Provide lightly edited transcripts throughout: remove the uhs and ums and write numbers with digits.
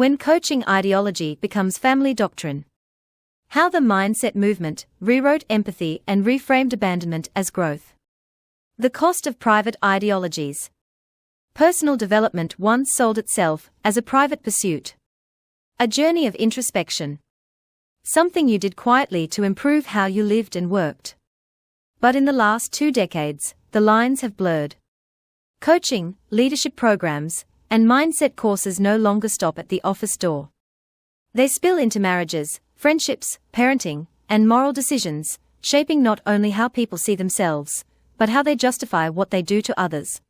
When coaching ideology becomes family doctrine. How the mindset movement rewrote empathy and reframed abandonment as growth. The cost of private ideologies. Personal development once sold itself as a private pursuit. A journey of introspection. Something you did quietly to improve how you lived and worked. But in the last 2 decades, the lines have blurred. Coaching, leadership programs, and mindset courses no longer stop at the office door. They spill into marriages, friendships, parenting, and moral decisions, shaping not only how people see themselves, but how they justify what they do to others.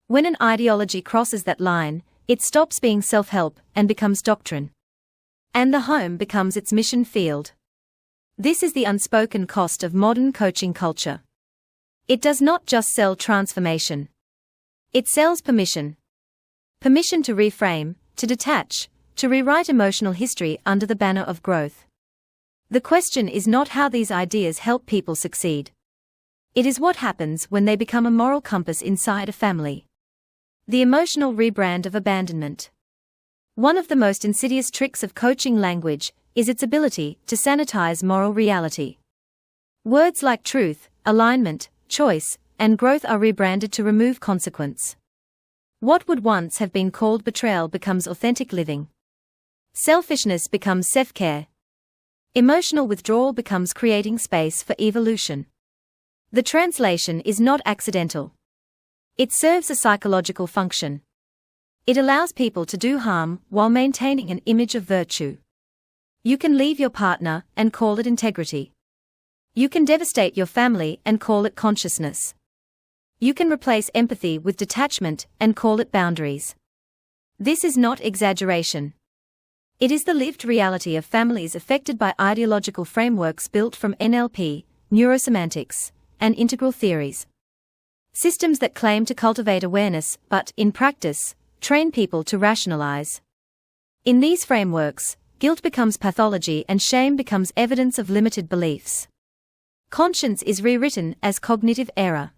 When an ideology crosses that line, it stops being self-help and becomes doctrine. And the home becomes its mission field. This is the unspoken cost of modern coaching culture. It does not just sell transformation. It sells permission. Permission to reframe, to detach, to rewrite emotional history under the banner of growth. The question is not how these ideas help people succeed. It is what happens when they become a moral compass inside a family. The emotional rebrand of abandonment. One of the most insidious tricks of coaching language is its ability to sanitize moral reality. Words like truth, alignment, choice, and growth are rebranded to remove consequence. What would once have been called betrayal becomes authentic living. Selfishness becomes self-care. Emotional withdrawal becomes creating space for evolution. The translation is not accidental. It serves a psychological function. It allows people to do harm while maintaining an image of virtue. You can leave your partner and call it integrity. You can devastate your family and call it consciousness. You can replace empathy with detachment and call it boundaries. This is not exaggeration. It is the lived reality of families affected by ideological frameworks built from NLP, neurosemantics, and integral theories. Systems that claim to cultivate awareness but, in practice, train people to rationalize. In these frameworks, guilt becomes pathology and shame becomes evidence of limited beliefs. Conscience is rewritten as cognitive error.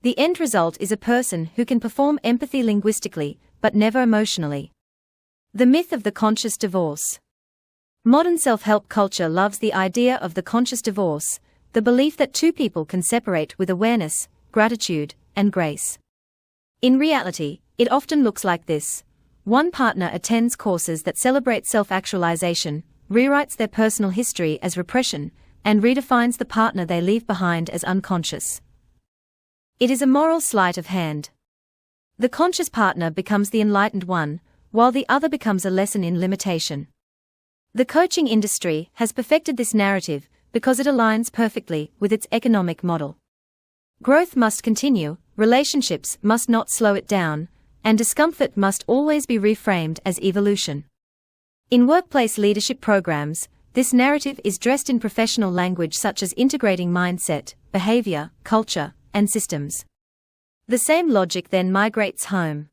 The end result is a person who can perform empathy linguistically, but never emotionally. The myth of the conscious divorce. Modern self-help culture loves the idea of the conscious divorce, the belief that 2 people can separate with awareness, gratitude, and grace. In reality, it often looks like this. One partner attends courses that celebrate self-actualization, rewrites their personal history as repression, and redefines the partner they leave behind as unconscious. It is a moral sleight of hand. The conscious partner becomes the enlightened one, while the other becomes a lesson in limitation. The coaching industry has perfected this narrative because it aligns perfectly with its economic model. Growth must continue, relationships must not slow it down, and discomfort must always be reframed as evolution. In workplace leadership programs, this narrative is dressed in professional language such as integrating mindset, behavior, culture, and systems. The same logic then migrates home.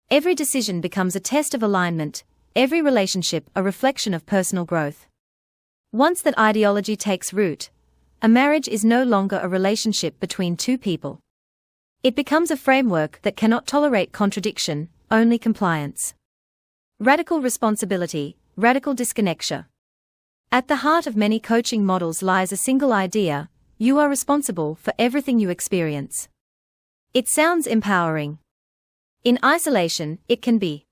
Every decision becomes a test of alignment, every relationship a reflection of personal growth. Once that ideology takes root, a marriage is no longer a relationship between 2 people. It becomes a framework that cannot tolerate contradiction, only compliance. Radical responsibility, radical disconnection. At the heart of many coaching models lies a single idea: you are responsible for everything you experience. It sounds empowering. In isolation, it can be.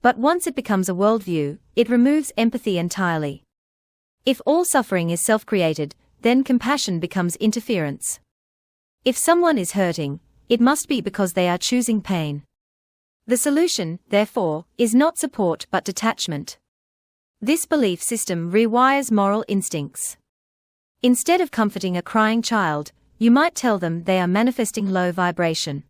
But once it becomes a worldview, it removes empathy entirely. If all suffering is self-created, then compassion becomes interference. If someone is hurting, it must be because they are choosing pain. The solution, therefore, is not support but detachment. This belief system rewires moral instincts. Instead of comforting a crying child, you might tell them they are manifesting low vibration.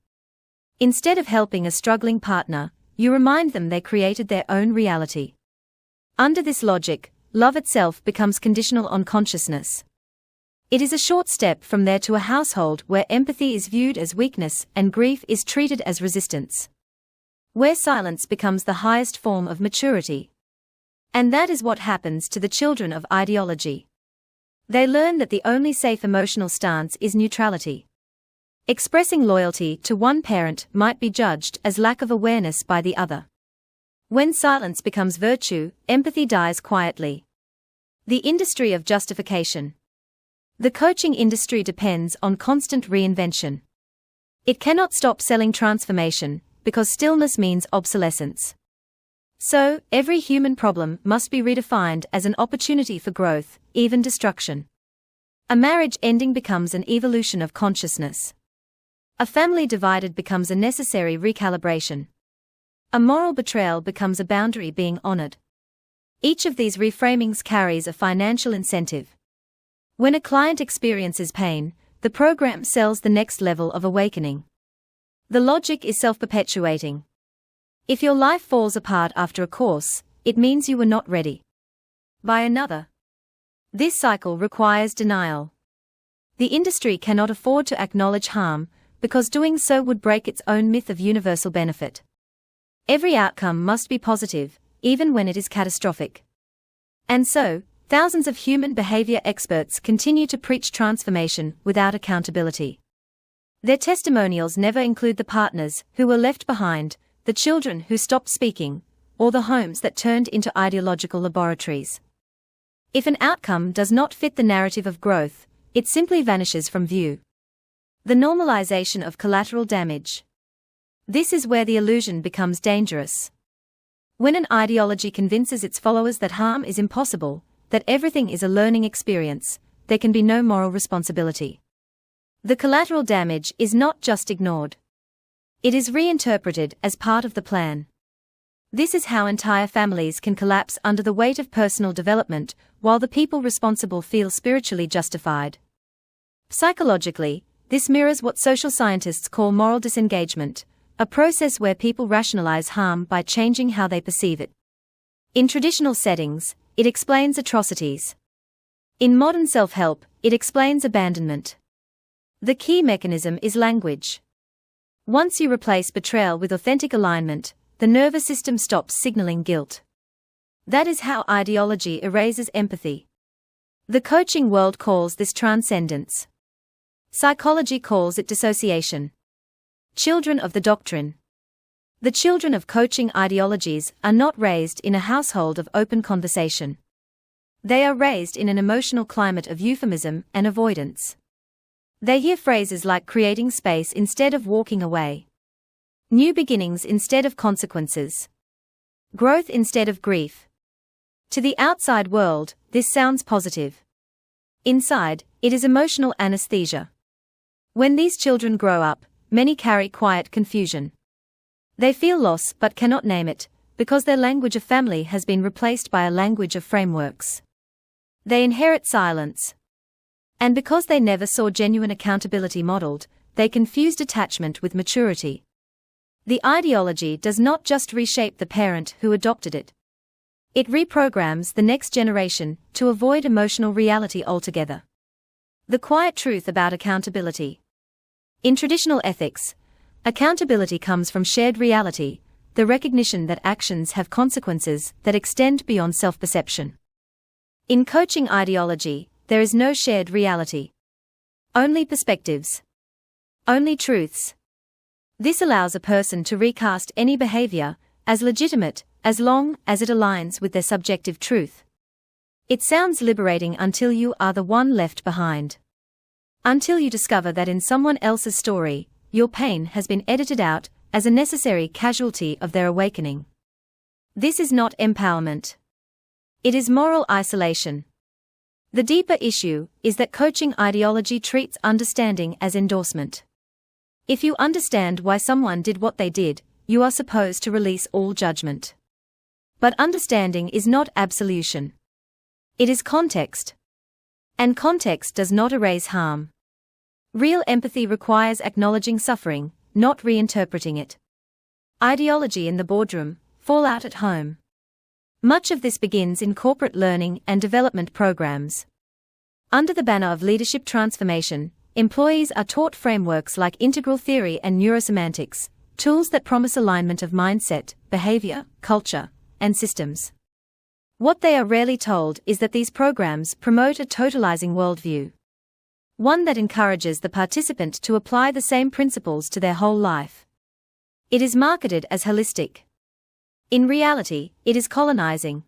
Instead of helping a struggling partner, you remind them they created their own reality. Under this logic, love itself becomes conditional on consciousness. It is a short step from there to a household where empathy is viewed as weakness and grief is treated as resistance. Where silence becomes the highest form of maturity. And that is what happens to the children of ideology. They learn that the only safe emotional stance is neutrality. Expressing loyalty to one parent might be judged as lack of awareness by the other. When silence becomes virtue, empathy dies quietly. The industry of justification. The coaching industry depends on constant reinvention. It cannot stop selling transformation, because stillness means obsolescence. So, every human problem must be redefined as an opportunity for growth, even destruction. A marriage ending becomes an evolution of consciousness. A family divided becomes a necessary recalibration. A moral betrayal becomes a boundary being honored. Each of these reframings carries a financial incentive. When a client experiences pain, the program sells the next level of awakening. The logic is self-perpetuating. If your life falls apart after a course, it means you were not ready. By another. This cycle requires denial. The industry cannot afford to acknowledge harm, because doing so would break its own myth of universal benefit. Every outcome must be positive, even when it is catastrophic. And so, thousands of human behavior experts continue to preach transformation without accountability. Their testimonials never include the partners who were left behind, the children who stopped speaking, or the homes that turned into ideological laboratories. If an outcome does not fit the narrative of growth, it simply vanishes from view. The normalization of collateral damage. This is where the illusion becomes dangerous. When an ideology convinces its followers that harm is impossible, that everything is a learning experience, there can be no moral responsibility. The collateral damage is not just ignored. It is reinterpreted as part of the plan. This is how entire families can collapse under the weight of personal development, while the people responsible feel spiritually justified. Psychologically, this mirrors what social scientists call moral disengagement, a process where people rationalize harm by changing how they perceive it. In traditional settings, it explains atrocities. In modern self-help, it explains abandonment. The key mechanism is language. Once you replace betrayal with authentic alignment, the nervous system stops signaling guilt. That is how ideology erases empathy. The coaching world calls this transcendence. Psychology calls it dissociation. Children of the doctrine. The children of coaching ideologies are not raised in a household of open conversation. They are raised in an emotional climate of euphemism and avoidance. They hear phrases like creating space instead of walking away. New beginnings instead of consequences. Growth instead of grief. To the outside world, this sounds positive. Inside, it is emotional anesthesia. When these children grow up, many carry quiet confusion. They feel loss but cannot name it, because their language of family has been replaced by a language of frameworks. They inherit silence. And because they never saw genuine accountability modeled, they confuse detachment with maturity. The ideology does not just reshape the parent who adopted it. It reprograms the next generation to avoid emotional reality altogether. The quiet truth about accountability. In traditional ethics, accountability comes from shared reality, the recognition that actions have consequences that extend beyond self-perception. In coaching ideology, there is no shared reality. Only perspectives. Only truths. This allows a person to recast any behavior as legitimate, as long as it aligns with their subjective truth. It sounds liberating until you are the one left behind. Until you discover that in someone else's story, your pain has been edited out as a necessary casualty of their awakening. This is not empowerment. It is moral isolation. The deeper issue is that coaching ideology treats understanding as endorsement. If you understand why someone did what they did, you are supposed to release all judgment. But understanding is not absolution. It is context. And context does not erase harm. Real empathy requires acknowledging suffering, not reinterpreting it. Ideology in the boardroom, fallout at home. Much of this begins in corporate learning and development programs. Under the banner of leadership transformation, employees are taught frameworks like integral theory and neurosemantics, tools that promise alignment of mindset, behavior, culture, and systems. What they are rarely told is that these programs promote a totalizing worldview. One that encourages the participant to apply the same principles to their whole life. It is marketed as holistic. In reality, it is colonizing.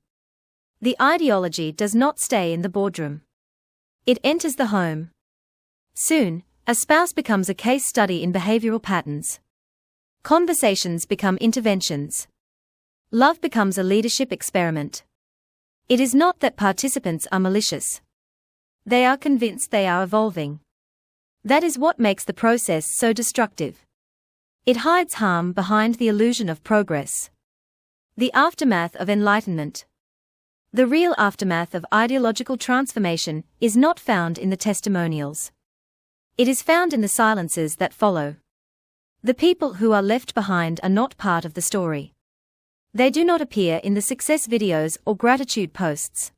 The ideology does not stay in the boardroom. It enters the home. Soon, a spouse becomes a case study in behavioral patterns. Conversations become interventions. Love becomes a leadership experiment. It is not that participants are malicious. They are convinced they are evolving. That is what makes the process so destructive. It hides harm behind the illusion of progress. The aftermath of enlightenment. The real aftermath of ideological transformation is not found in the testimonials. It is found in the silences that follow. The people who are left behind are not part of the story. They do not appear in the success videos or gratitude posts.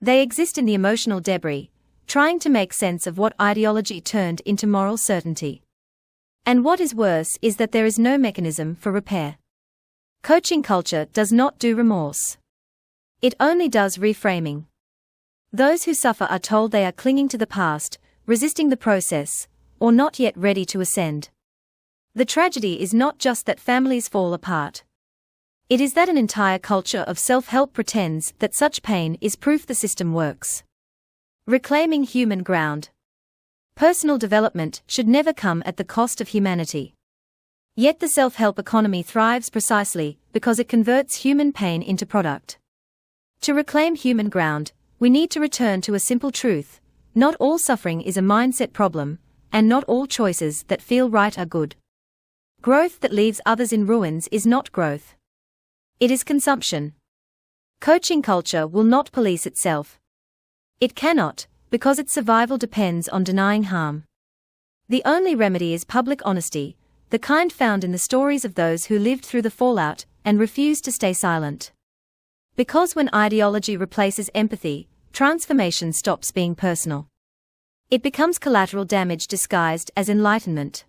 They exist in the emotional debris, trying to make sense of what ideology turned into moral certainty. And what is worse is that there is no mechanism for repair. Coaching culture does not do remorse. It only does reframing. Those who suffer are told they are clinging to the past, resisting the process, or not yet ready to ascend. The tragedy is not just that families fall apart. It is that an entire culture of self-help pretends that such pain is proof the system works. Reclaiming human ground. Personal development should never come at the cost of humanity. Yet the self-help economy thrives precisely because it converts human pain into product. To reclaim human ground, we need to return to a simple truth: not all suffering is a mindset problem, and not all choices that feel right are good. Growth that leaves others in ruins is not growth. It is consumption. Coaching culture will not police itself. It cannot, because its survival depends on denying harm. The only remedy is public honesty, the kind found in the stories of those who lived through the fallout and refused to stay silent. Because when ideology replaces empathy, transformation stops being personal. It becomes collateral damage disguised as enlightenment.